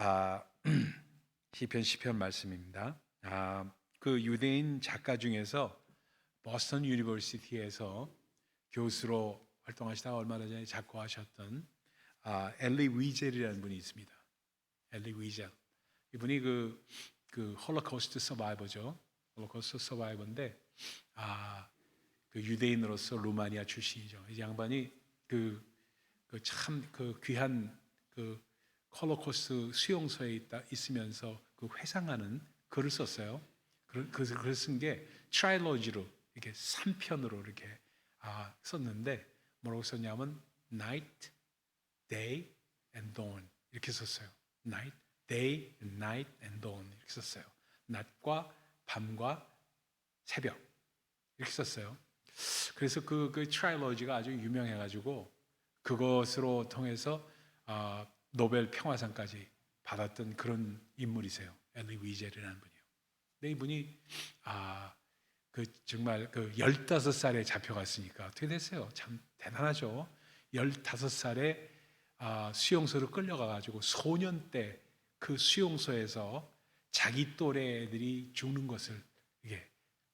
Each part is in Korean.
아, 시편 말씀입니다. 그 유대인 작가 중에서 보스턴 유니버시티에서 교수로 활동하시다가 얼마 전에 작고하셨던 엘리 위젤이라는 분이 있습니다. 엘리 위젤. 이분이 그 홀로코스트 서바이버죠. 홀로코스트 서바이버인데 그 유대인으로서 루마니아 출신이죠. 이 양반이 참 귀한 그 홀로코스트 수용소에 있으면서 그 회상하는 글을 썼어요. 글을 쓴 게 트라일로지로 이렇게 3편으로 이렇게 썼는데 뭐라고 썼냐면 Night, Day and Dawn 이렇게 썼어요. Night, Day, Night and Dawn 이렇게 썼어요. 낮과 밤과 새벽 이렇게 썼어요. 그래서 그 트라일로지가 아주 유명해가지고 그것으로 통해서 노벨 평화상까지 받았던 그런 인물이세요. 엘리 위젤이라는 분이요. 근데 이분이 정말 15살에 잡혀갔으니까 어떻게 됐어요? 참 대단하죠. 15살에 수용소로 끌려가가지고 소년 때 그 수용소에서 자기 또래 애들이 죽는 것을 이게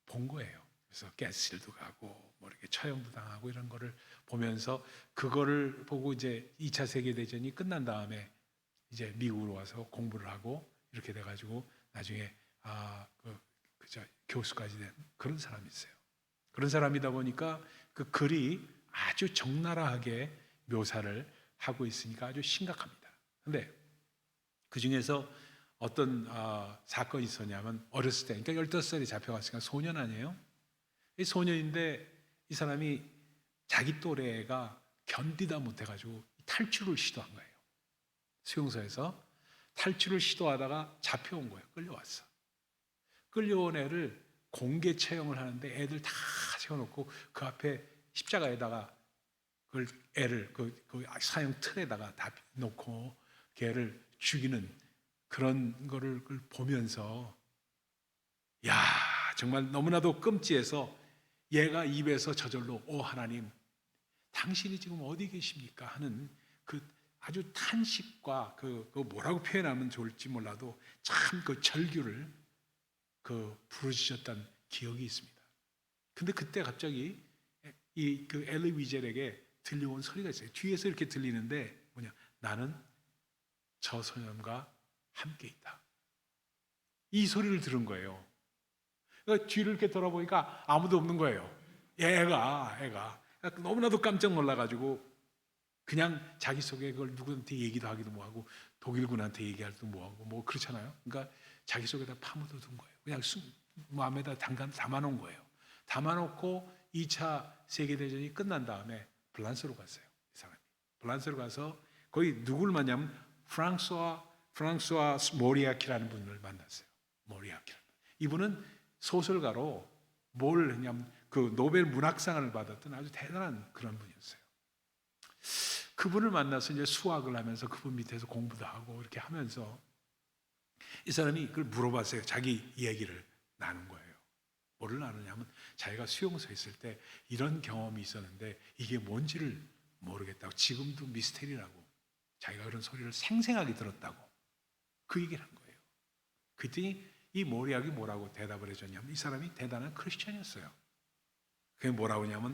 본 거예요. 그래서 가스실도 가고 뭐 이렇게 처형도 당하고 이런 거를 보면서 그거를 보고 이제 2차 세계대전이 끝난 다음에 이제 미국으로 와서 공부를 하고 이렇게 돼가지고 나중에 교수까지 된 그런 사람이 있어요. 그런 사람이다 보니까 그 글이 아주 적나라하게 묘사를 하고 있으니까 아주 심각합니다. 근데 그 중에서 어떤 사건이 있었냐면 어렸을 때, 그러니까 15살에 잡혀갔으니까 소년 아니에요? 이 소년인데 이 사람이 자기 또래가 견디다 못해가지고 탈출을 시도한 거예요. 수용소에서 탈출을 시도하다가 잡혀온 거예요. 끌려왔어. 끌려온 애를 공개 처형을 하는데 애들 다 세워놓고 그 앞에 십자가에다가 그걸 애를 그 사형 틀에다가 다 놓고 걔를 죽이는 그런 거를 보면서 야 정말 너무나도 끔찍해서 얘가 입에서 저절로 오 하나님 당신이 지금 어디 계십니까 하는 그 아주 탄식과 그 뭐라고 표현하면 좋을지 몰라도 참 그 절규를 부르짖었던 기억이 있습니다. 근데 그때 갑자기 그 엘리 위젤에게 들려온 소리가 있어요. 뒤에서 이렇게 들리는데 뭐냐? 나는 저 소년과 함께 있다. 이 소리를 들은 거예요. 그러니까 뒤를 이렇게 돌아보니까 아무도 없는 거예요. 애가 너무나도 깜짝 놀라가지고 그냥 자기 속에 그걸 누구한테 얘기도 하기도 뭐하고 독일군한테 얘기하기도 뭐하고 뭐 그렇잖아요. 그러니까 자기 속에다 파묻어둔 거예요. 그냥 마음에다 담아놓은 거예요. 담아놓고 2차 세계대전이 끝난 다음에 블란스로 갔어요. 이 사람이 블란스로 가서 거기 누굴 만나면 프랑스와 모리아키라는 분을 만났어요. 모리아키라는 분. 이분은 소설가로 뭘 했냐면 그 노벨 문학상을 받았던 아주 대단한 그런 분이었어요. 그분을 만나서 이제 수학을 하면서 그분 밑에서 공부도 하고 이렇게 하면서 이 사람이 그걸 물어봤어요. 자기 이야기를 나눈 거예요. 뭐를 나누냐면 자기가 수용소에 있을 때 이런 경험이 있었는데 이게 뭔지를 모르겠다고 지금도 미스테리라고 자기가 그런 소리를 생생하게 들었다고 그 얘기를 한 거예요. 그랬더니 이 모리아기 뭐라고 대답을 해줬냐면 이 사람이 대단한 크리스천이었어요. 그게 뭐라고 하냐면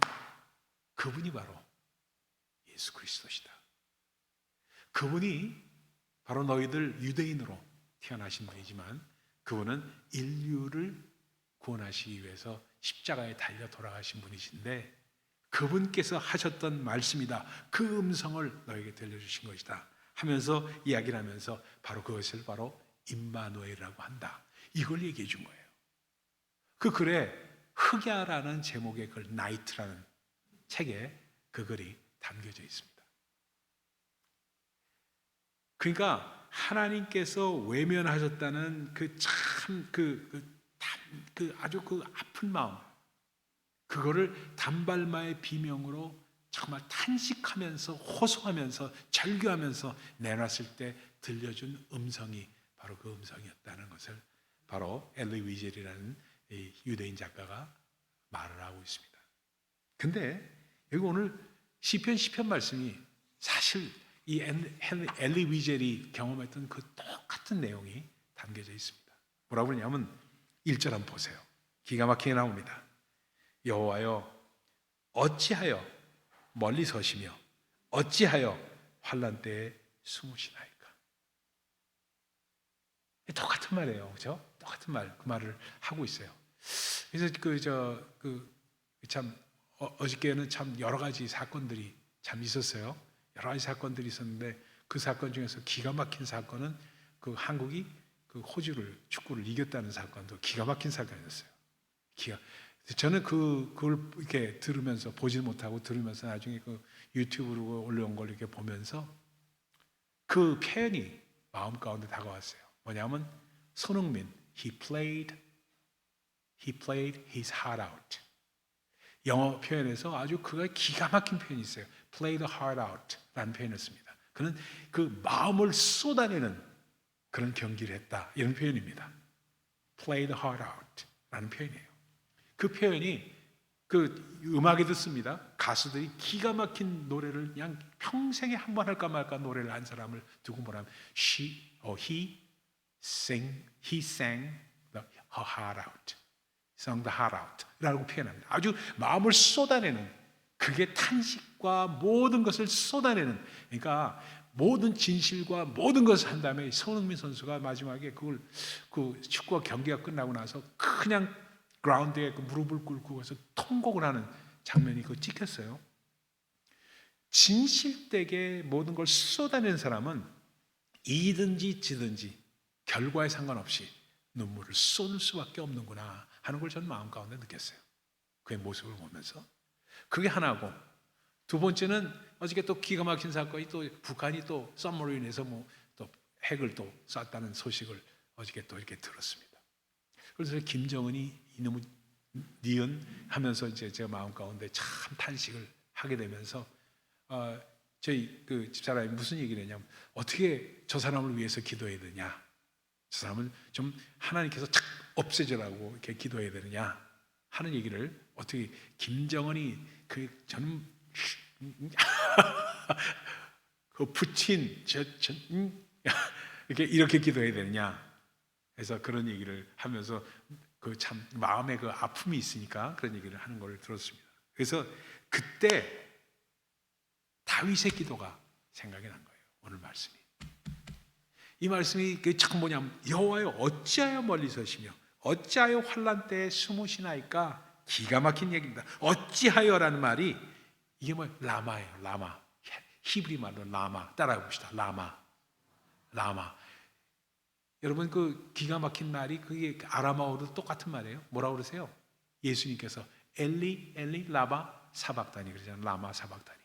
그분이 바로 예수 그리스도시다. 그분이 바로 너희들 유대인으로 태어나신 분이지만 그분은 인류를 구원하시기 위해서 십자가에 달려 돌아가신 분이신데 그분께서 하셨던 말씀이다. 그 음성을 너에게 들려주신 것이다. 하면서 이야기를 하면서 바로 그것을 바로 임마누엘이라고 한다. 이걸 얘기해 준 거예요. 그 글에 흑야라는 제목의 글 나이트라는 책에 그 글이 담겨져 있습니다. 그러니까 하나님께서 외면하셨다는 아주 아픈 마음 그거를 단발마의 비명으로 정말 탄식하면서 호소하면서 절규하면서 내놨을 때 들려준 음성이 바로 그 음성이었다는 것을 바로 엘리 위젤이라는 유대인 작가가 말을 하고 있습니다. 근데 여기 오늘 시편 말씀이 사실 이 엘리 위젤이 경험했던 그 똑같은 내용이 담겨져 있습니다. 뭐라고 그러냐면 1절 한번 보세요. 기가 막히게 나옵니다. 여호와여 어찌하여 멀리 서시며 어찌하여 환난 때에 숨으시나이까. 똑같은 말이에요, 그렇죠? 똑같은 말, 그 말을 하고 있어요. 그래서 참 어저께는 참 여러 가지 사건들이 참 있었어요. 여러 가지 사건들이 있었는데 그 사건 중에서 기가 막힌 사건은 그 한국이 그 호주를 축구를 이겼다는 사건도 기가 막힌 사건이었어요. 저는 그걸 이렇게 들으면서 보지 못하고 들으면서 나중에 그 유튜브로 올려온 걸 이렇게 보면서 그 표현이 마음 가운데 다가왔어요. 뭐냐면 손흥민 he played his heart out. 영어 표현에서 아주 그가 기가 막힌 표현이 있어요. play the heart out 라는 표현을 씁니다. 그는 그 마음을 쏟아내는 그런 경기를 했다, 이런 표현입니다. play the heart out 라는 표현이에요. 그 표현이 그 음악에도 씁니다. 가수들이 기가 막힌 노래를 그냥 평생에 한 번 할까 말까 노래를 한 사람을 두고 뭐라면 he sang her heart out. sung the heart out 라고 표현합니다. 아주 마음을 쏟아내는, 그게 탄식과 모든 것을 쏟아내는, 그러니까 모든 진실과 모든 것을 한 다음에 손흥민 선수가 마지막에 그 축구 경기가 끝나고 나서 그냥 그라운드에 무릎을 꿇고 해서 통곡을 하는 장면이 그거 찍혔어요. 진실되게 모든 걸 쏟아내는 사람은 이든지 지든지 결과에 상관없이 눈물을 쏟을 수밖에 없는구나 하는 걸 저는 마음 가운데 느꼈어요. 그의 모습을 보면서. 그게 하나고, 두 번째는 어저께 또 기가 막힌 사건이 또 북한이 또 submarine에서 또 핵을 또 쐈다는 소식을 어저께 또 이렇게 들었습니다. 그래서 김정은이 이놈의 니은 하면서 이제 제가 마음 가운데 참 탄식을 하게 되면서 저희 그 집사람이 무슨 얘기를 했냐면 어떻게 저 사람을 위해서 기도해야 되냐, 저 사람을 좀 하나님께서 착 없애주라고 이렇게 기도해야 되느냐 하는 얘기를, 어떻게 김정은이 저는 그 푸틴 이렇게 기도해야 되느냐 해서 그런 얘기를 하면서 그 참 마음에 그 아픔이 있으니까 그런 얘기를 하는 걸 들었습니다. 그래서 그때 다윗의 기도가 생각이 난 거예요. 오늘 말씀이. 이 말씀이 참 뭐냐면 여호와여 어찌하여 멀리 서시며 어찌하여 환난 때에 숨으시나이까. 기가 막힌 얘기입니다. 어찌하여라는 말이 이게 라마예요. 라마. 히브리 말로 라마. 따라해 봅시다. 라마. 여러분 그 기가 막힌 말이 그게 아람어로 똑같은 말이에요. 뭐라고 그러세요? 예수님께서 엘리 라마 사박다니 그러잖아요. 라마 사박다니.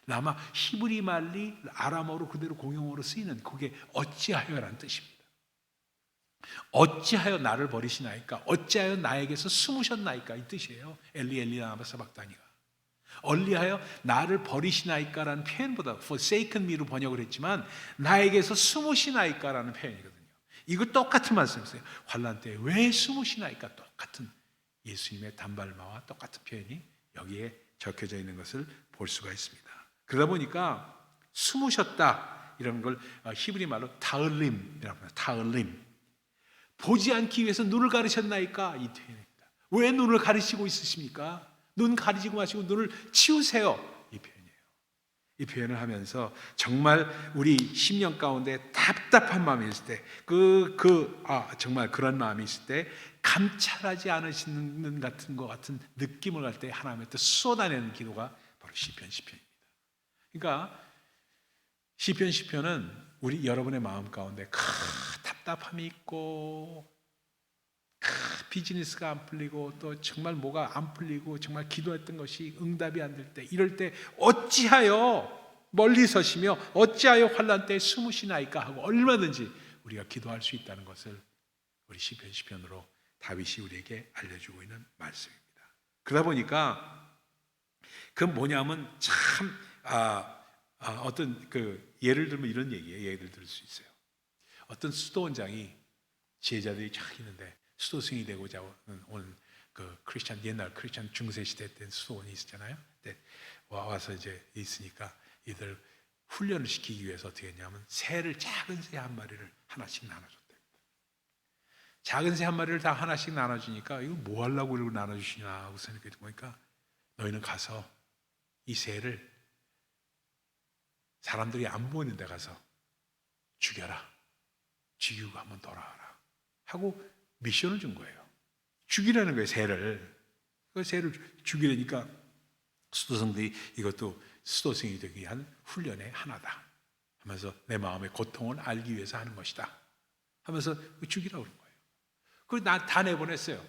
라마 히브리 말이 아람어로 그대로 공용어로 쓰이는 그게 어찌하여라는 뜻입니다. 어찌하여 나를 버리시나이까? 어찌하여 나에게서 숨으셨나이까? 이 뜻이에요. 엘리 라마 사박다니가. 얼리하여 나를 버리시나이까라는 표현보다 forsaken me로 번역을 했지만 나에게서 숨으시나이까라는 표현이거든요. 이거 똑같은 말씀이세요. 환난 때에 왜 숨으시나이까? 똑같은 예수님의 단발마와 똑같은 표현이 여기에 적혀져 있는 것을 볼 수가 있습니다. 그러다 보니까 숨으셨다 이런 걸 히브리 말로 타을림이라고 합니다. 타을림. 보지 않기 위해서 눈을 가리셨나이까? 이 표현입니다. 왜 눈을 가리시고 있으십니까? 눈 가리지 마시고 눈을 치우세요. 이 표현이에요. 이 표현을 하면서 정말 우리 심령 가운데 답답한 마음이 있을 때, 정말 그런 마음이 있을 때 감찰하지 않으시는 것 같은 느낌을 할 때 하나님한테 쏟아내는 기도가 바로 시편입니다. 그러니까 시편은 우리 여러분의 마음 가운데 답답함이 있고 비즈니스가 안 풀리고 또 정말 뭐가 안 풀리고 정말 기도했던 것이 응답이 안 될 때, 이럴 때 어찌하여 멀리 서시며 어찌하여 환난 때에 숨으시나이까 하고 얼마든지 우리가 기도할 수 있다는 것을 우리 시편으로 다윗이 우리에게 알려주고 있는 말씀입니다. 그러다 보니까 그 뭐냐면 참 어떤 예를 들면 이런 얘기예요. 예를 들 수 있어요. 어떤 수도원장이 제자들이 쫙 있는데 수도승이 되고자 온 옛날 크리스천 중세 시대 때 수도원이 있었잖아요. 근데 와서 이제 있으니까 이들 훈련을 시키기 위해서 어떻게 했냐면 작은 새 한 마리를 하나씩 나눠줬다. 작은 새 한 마리를 다 하나씩 나눠주니까 이거 뭐 하려고 이러고 나눠주시냐 하고 생각해 보니까 너희는 가서 이 새를 사람들이 안 보이는 데 가서 죽여라. 죽이고 한번 돌아와라. 하고 미션을 준 거예요. 죽이라는 거예요, 새를. 그 새를 죽이려니까 수도승들이 이것도 수도승이 되기 위한 훈련의 하나다 하면서 내 마음의 고통을 알기 위해서 하는 것이다 하면서 죽이라고 그런 거예요. 그걸 다 내보냈어요.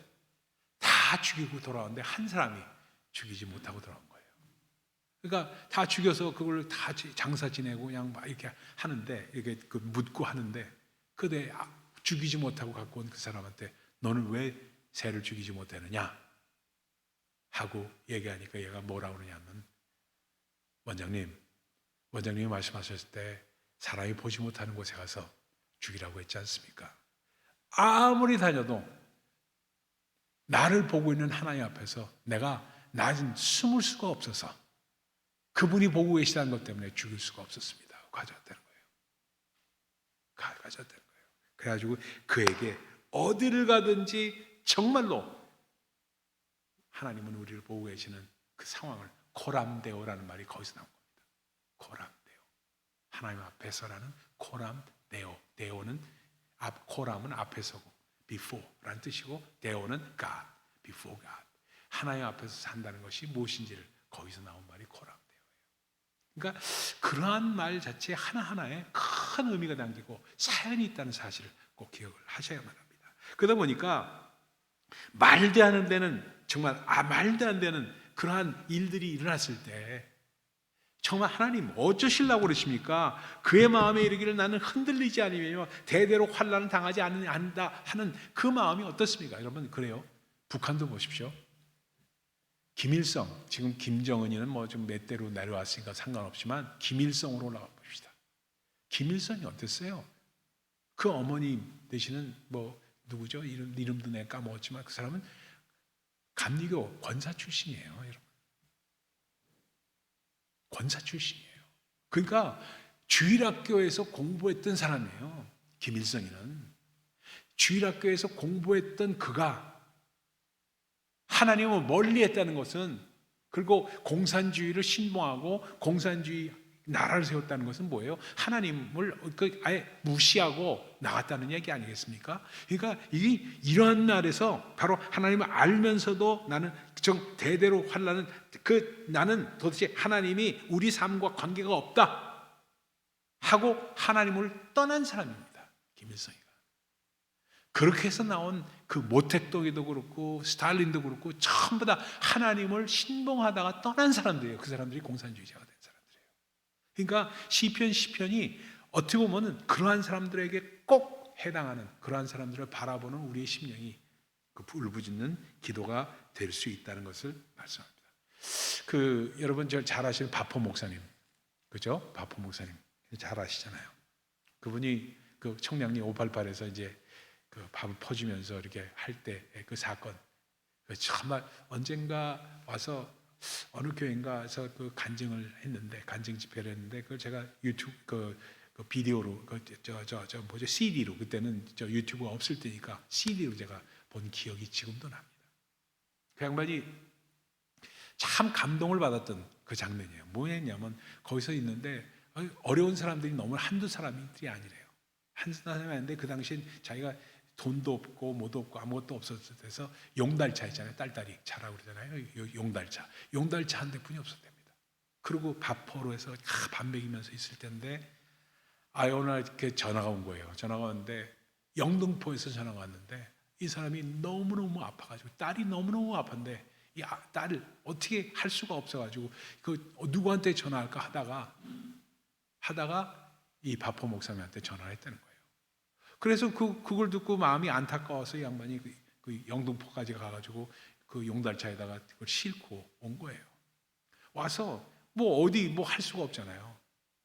다 죽이고 돌아왔는데 한 사람이 죽이지 못하고 돌아온 거예요. 그러니까 다 죽여서 그걸 다 장사 지내고 그냥 막 이렇게 하는데, 이렇게 묻고 하는데, 그때 죽이지 못하고 갖고 온 그 사람한테 너는 왜 새를 죽이지 못했느냐 하고 얘기하니까 얘가 뭐라고 그러냐면, 원장님이 말씀하셨을 때 사람이 보지 못하는 곳에 가서 죽이라고 했지 않습니까? 아무리 다녀도 나를 보고 있는 하나님 앞에서 내가 낮은 숨을 수가 없어서 그분이 보고 계시다는 것 때문에 죽일 수가 없었습니다. 가져왔다는 거예요. 가져왔다는 거예요. 그래가지고 그에게 어디를 가든지 정말로 하나님은 우리를 보고 계시는 그 상황을 코람데오라는 말이 거기서 나온 겁니다. 코람데오. 하나님 앞에서라는 코람데오. 데오는 코람은 앞에서고 before라는 뜻이고 데오는 God, before God. 하나님 앞에서 산다는 것이 무엇인지를 거기서 나온 말이 코람데오예요. 그러니까 그러한 말 자체 하나하나에 큰 의미가 담기고 사연이 있다는 사실을 꼭 기억을 하셔야만 합니다. 그러다 보니까 말도 안 되는, 정말 말도 안 되는 그러한 일들이 일어났을 때 정말 하나님 어쩌시려고 그러십니까? 그의 마음에 이르기를 나는 흔들리지 아니며 대대로 환난을 당하지 않는다 하는 그 마음이 어떻습니까? 여러분, 그래요. 북한도 보십시오. 김일성, 지금 김정은이는 뭐 좀 몇 대로 내려왔으니까 상관없지만 김일성으로 올라가 봅시다. 김일성이 어땠어요? 그 어머님 되시는 뭐 누구죠? 이름도 내가 까먹었지만 그 사람은 감리교 권사 출신이에요, 여러분. 권사 출신이에요. 그러니까 주일학교에서 공부했던 사람이에요. 김일성이는 주일학교에서 공부했던 그가 하나님을 멀리했다는 것은, 그리고 공산주의를 신봉하고 공산주의 나라를 세웠다는 것은 뭐예요? 하나님을 아예 무시하고 나갔다는 얘기 아니겠습니까? 그러니까 이러한 날에서 바로 하나님을 알면서도 나는 대대로 환난은 나는 도대체 하나님이 우리 삶과 관계가 없다 하고 하나님을 떠난 사람입니다. 김일성이가. 그렇게 해서 나온 그 모택동이도 그렇고 스탈린도 그렇고 전부 다 하나님을 신봉하다가 떠난 사람들이에요. 그 사람들이 공산주의자가 된 사람들이에요. 그러니까 시편이 어떻게 보면 그러한 사람들에게 꼭 해당하는, 그러한 사람들을 바라보는 우리의 심령이 그 울부짖는 기도가 될 수 있다는 것을 말씀합니다. 여러분 잘 아시는 바포 목사님, 그죠? 바포 목사님 잘 아시잖아요. 그분이 그 청량리 588에서 이제 그 밥을 퍼주면서 이렇게 할 때 그 사건, 정말 언젠가 와서 어느 교회인가에서 그 간증을 했는데, 간증 집회를 했는데, 그걸 제가 유튜브 그 비디오로 뭐죠, CD로, 그때는 유튜브가 없을 때니까 CD로 제가 본 기억이 지금도 납니다. 그 양반이 참 감동을 받았던 그 장면이에요. 뭐였냐면 거기서 있는데 어려운 사람들이 너무 한두 사람들이 아니래요. 한두 사람이 아닌데 그 당시엔 자기가 돈도 없고 뭐도 없고 아무것도 없었을 때서 용달차 있잖아요. 딸딸이 차라고 그러잖아요. 용달차 한 대뿐이 없었답니다. 그리고 밥포로에서 밥 먹이면서 있을 텐데 어느 날 이렇게 전화가 온 거예요. 전화가 왔는데 영등포에서 전화가 왔는데 이 사람이 너무너무 아파가지고, 딸이 너무너무 아픈데 이 딸을 어떻게 할 수가 없어가지고 누구한테 전화할까 하다가 이 바포 목사님한테 전화를 했다는 거예요. 그래서 그걸 듣고 마음이 안타까워서 이 양반이 그 영등포까지 가가지고 그 용달차에다가 그걸 싣고 온 거예요. 와서 뭐 어디 뭐 할 수가 없잖아요.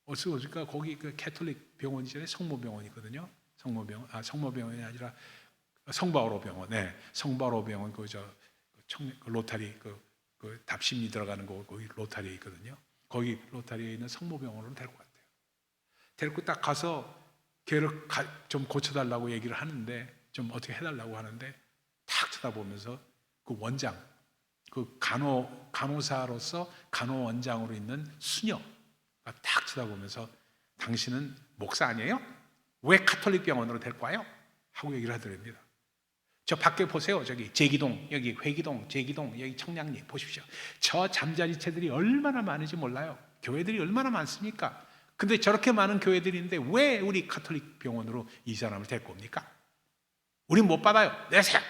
그러니까 거기 그 캐톨릭 병원이잖아요. 성모병원이거든요. 성모병원이 아니라 성바오로 병원. 네, 성바오로 병원 그 로타리 그 답심리 들어가는 거기 로타리에 있거든요. 거기 로타리에 있는 성모병원으로 데리고 갔대요. 데리고 딱 가서 걔를 좀 고쳐달라고 얘기를 하는데, 좀 어떻게 해달라고 하는데, 탁 쳐다보면서 그 원장, 그 간호사로서 간호원장으로 있는 수녀가 딱 쳐다보면서 당신은 목사 아니에요? 왜 카톨릭 병원으로 데리고 와요? 하고 얘기를 하더랍니다. 저 밖에 보세요. 저기 제기동, 여기 회기동, 제기동, 여기 청량리 보십시오. 저 잠자리채들이 얼마나 많은지 몰라요. 교회들이 얼마나 많습니까? 근데 저렇게 많은 교회들이 있는데 왜 우리 카톨릭 병원으로 이 사람을 데리고 옵니까? 우린 못 받아요. 내세요.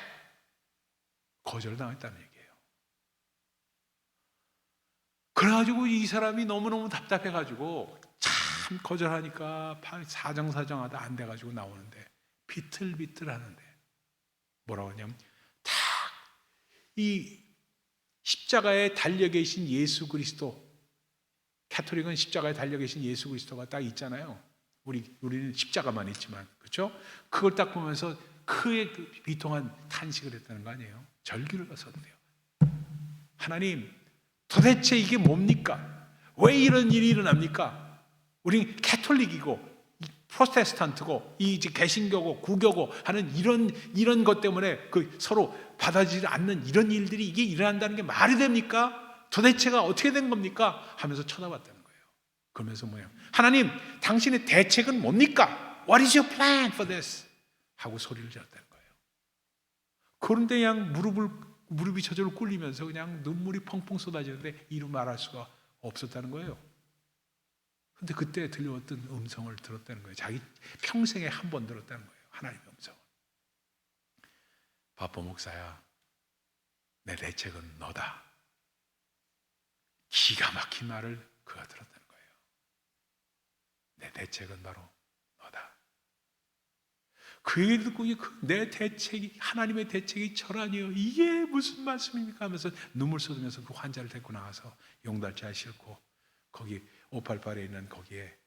거절당했다는 얘기예요. 그래가지고 이 사람이 너무너무 답답해가지고 참 거절하니까 사정사정하다 안 돼가지고 나오는데 비틀비틀 하는데 뭐라고 하냐면 딱 이 십자가에 달려 계신 예수 그리스도, 가톨릭은 십자가에 달려 계신 예수 그리스도가 딱 있잖아요. 우리는 십자가만 있지만, 그렇죠? 그걸 딱 보면서 크게 비통한 탄식을 했다는 거 아니에요? 절규를 썼대요. 하나님, 도대체 이게 뭡니까? 왜 이런 일이 일어납니까? 우린 가톨릭이고 프로테스탄트고 이제 개신교고 구교고 하는 이런 것 때문에 그 서로 받아들이지 않는 이런 일들이 이게 일어난다는 게 말이 됩니까? 도대체가 어떻게 된 겁니까? 하면서 쳐다봤다는 거예요. 그러면서 뭐예요? 하나님, 당신의 대책은 뭡니까? What is your plan for this? 하고 소리를 질렀다는 거예요. 그런데 그냥 무릎이 저절로 꿇리면서 그냥 눈물이 펑펑 쏟아지는데 이루 말할 수가 없었다는 거예요. 근데 그때 들려왔던 음성을 들었다는 거예요. 자기 평생에 한 번 들었다는 거예요. 하나님의 음성. 바보 목사야, 내 대책은 너다. 기가 막힌 말을 그가 들었다는 거예요. 내 대책은 바로 너다. 그 얘기를 듣고 내 대책이, 하나님의 대책이 저라니요, 이게 무슨 말씀입니까? 하면서 눈물 쏟으면서 그 환자를 데리고 나가서 용달차에 싣고 거기 588에 있는 거기에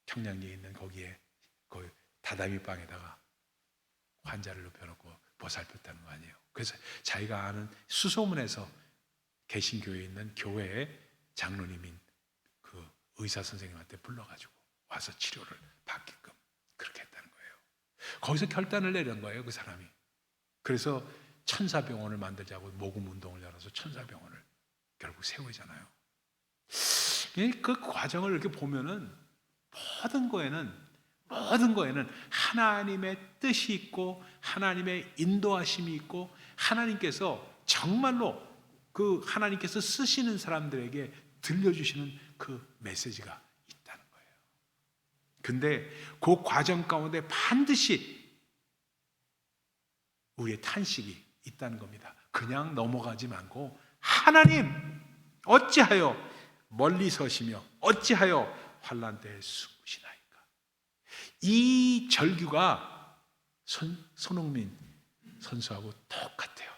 청량리에 있는 거기에 그 다다미 방에다가 환자를 눕혀놓고 보살폈다는 거 아니에요. 그래서 자기가 아는 수소문에서 개신교회에 있는 교회의 장로님인 그 의사 선생님한테 불러가지고 와서 치료를 받게끔 그렇게 했다는 거예요. 거기서 결단을 내린 거예요, 그 사람이. 그래서 천사병원을 만들자고 모금 운동을 열어서 천사병원을 결국 세우잖아요. 그 과정을 이렇게 보면은 모든 거에는 하나님의 뜻이 있고 하나님의 인도하심이 있고 하나님께서 정말로 그 하나님께서 쓰시는 사람들에게 들려주시는 그 메시지가 있다는 거예요. 근데 그 과정 가운데 반드시 우리의 탄식이 있다는 겁니다. 그냥 넘어가지 말고 하나님 어찌하여 멀리 서시며 어찌하여 환난 때에 숨으시나이까. 이 절규가 손흥민 선수하고 똑같아요.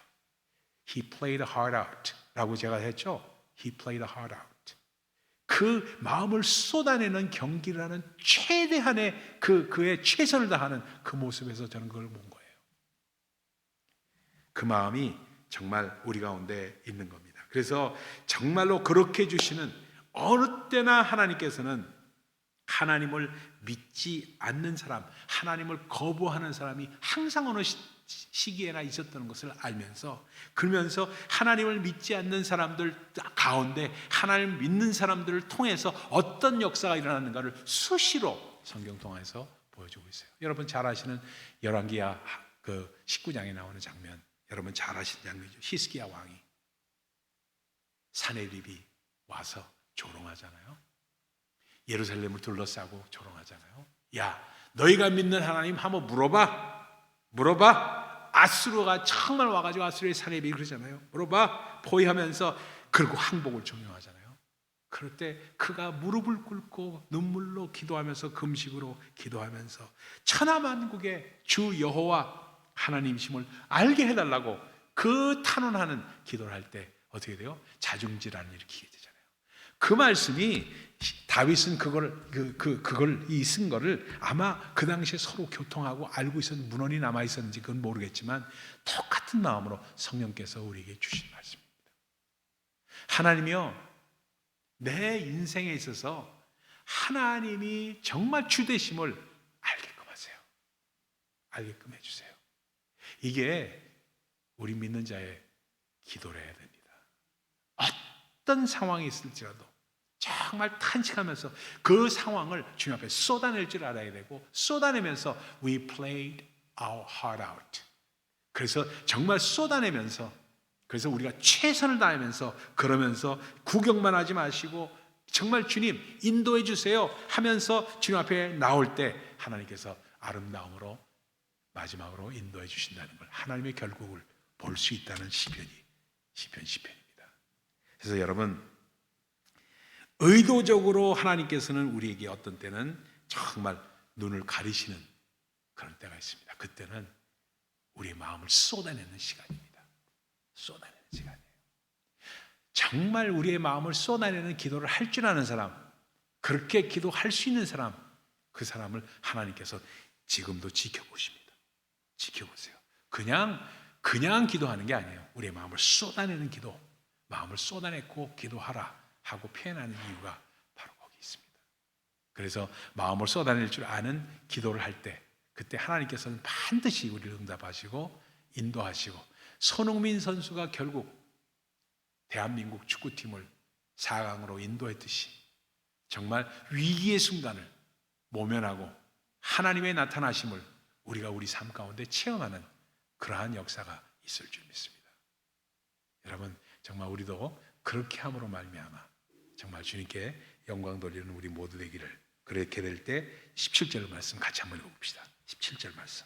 He played hard out 라고 제가 했죠. He played hard out. 그 마음을 쏟아내는 경기를 하는 최대한의 그의 최선을 다하는 그 모습에서 저는 그걸 본 거예요. 그 마음이 정말 우리 가운데 있는 겁니다. 그래서 정말로 그렇게 해주시는, 어느 때나 하나님께서는 하나님을 믿지 않는 사람, 하나님을 거부하는 사람이 항상 어느 시기에나 있었다는 것을 알면서, 그러면서 하나님을 믿지 않는 사람들 가운데 하나님을 믿는 사람들을 통해서 어떤 역사가 일어나는가를 수시로 성경 통해서 보여주고 있어요. 여러분 잘 아시는 열왕기야 그 19장에 나오는 장면, 여러분 잘 아시는 장면이죠. 히스기야 왕이 사내립이 와서 조롱하잖아요. 예루살렘을 둘러싸고 조롱하잖아요. 야, 너희가 믿는 하나님 한번 물어봐. 아수르가 정말 와가지고 아수르의 사내립이 그러잖아요. 물어봐. 포위하면서, 그리고 항복을 종용하잖아요. 그럴 때 그가 무릎을 꿇고 눈물로 기도하면서, 금식으로 기도하면서 천하만국의 주 여호와 하나님심을 알게 해달라고 그 탄원하는 기도를 할 때 어떻게 돼요? 자중질환을 일으키게 되잖아요. 그 말씀이 다윗은 그걸 쓴 거를 아마 그 당시에 서로 교통하고 알고 있었는 문헌이 남아 있었는지 그건 모르겠지만 똑같은 마음으로 성령께서 우리에게 주신 말씀입니다. 하나님이요, 내 인생에 있어서 하나님이 정말 주되심을 알게끔 하세요. 알게끔 해주세요. 이게 우리 믿는 자의 기도를 해야 됩니다. 어떤 상황이 있을지라도 정말 탄식하면서 그 상황을 주님 앞에 쏟아낼 줄 알아야 되고, 쏟아내면서 we played our heart out. 그래서 정말 쏟아내면서, 그래서 우리가 최선을 다하면서, 그러면서 구경만 하지 마시고 정말 주님 인도해 주세요 하면서 주님 앞에 나올 때 하나님께서 아름다움으로 마지막으로 인도해 주신다는 걸, 하나님의 결국을 볼 수 있다는 시편입니다. 그래서 여러분, 의도적으로 하나님께서는 우리에게 어떤 때는 정말 눈을 가리시는 그런 때가 있습니다. 그때는 우리의 마음을 쏟아내는 시간입니다. 쏟아내는 시간이에요. 정말 우리의 마음을 쏟아내는 기도를 할 줄 아는 사람, 그렇게 기도할 수 있는 사람, 그 사람을 하나님께서 지금도 지켜보십니다. 지켜보세요. 그냥 기도하는 게 아니에요. 우리의 마음을 쏟아내는 기도, 마음을 쏟아내고 기도하라 하고 표현하는 이유가 바로 거기 있습니다. 그래서 마음을 쏟아낼 줄 아는 기도를 할 때, 그때 하나님께서는 반드시 우리를 응답하시고 인도하시고, 손흥민 선수가 결국 대한민국 축구팀을 4강으로 인도했듯이 정말 위기의 순간을 모면하고 하나님의 나타나심을 우리가 우리 삶 가운데 체험하는 그러한 역사가 있을 줄 믿습니다. 여러분, 정말 우리도 그렇게 함으로 말미암아 정말 주님께 영광 돌리는 우리 모두 되기를. 그렇게 될 때 17절 말씀 같이 한번 읽어봅시다. 17절 말씀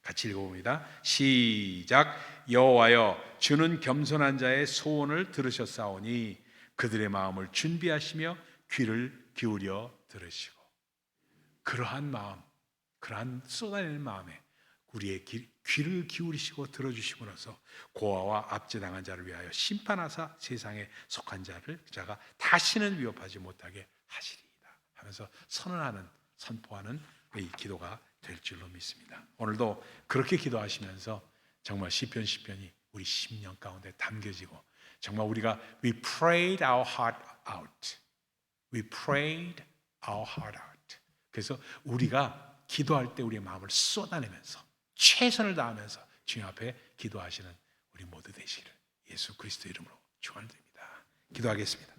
같이 읽어봅니다. 시작. 여호와여, 주는 겸손한 자의 소원을 들으셨사오니 그들의 마음을 준비하시며 귀를 기울여 들으시고. 그러한 마음, 그러한 쏟아내는 마음에 우리의 귀를 기울이시고 들어주심으로써 고아와 압제당한 자를 위하여 심판하사 세상에 속한 자가 다시는 위협하지 못하게 하시리이다 하면서 선포하는 이 기도가 될 줄로 믿습니다. 오늘도 그렇게 기도하시면서 정말 시편이 우리 심령 가운데 담겨지고, 정말 우리가 we prayed our heart out. We prayed our heart out. 그래서 우리가 기도할 때 우리의 마음을 쏟아내면서 최선을 다하면서 주님 앞에 기도하시는 우리 모두 되시기를 예수 그리스도 이름으로 축원드립니다. 기도하겠습니다.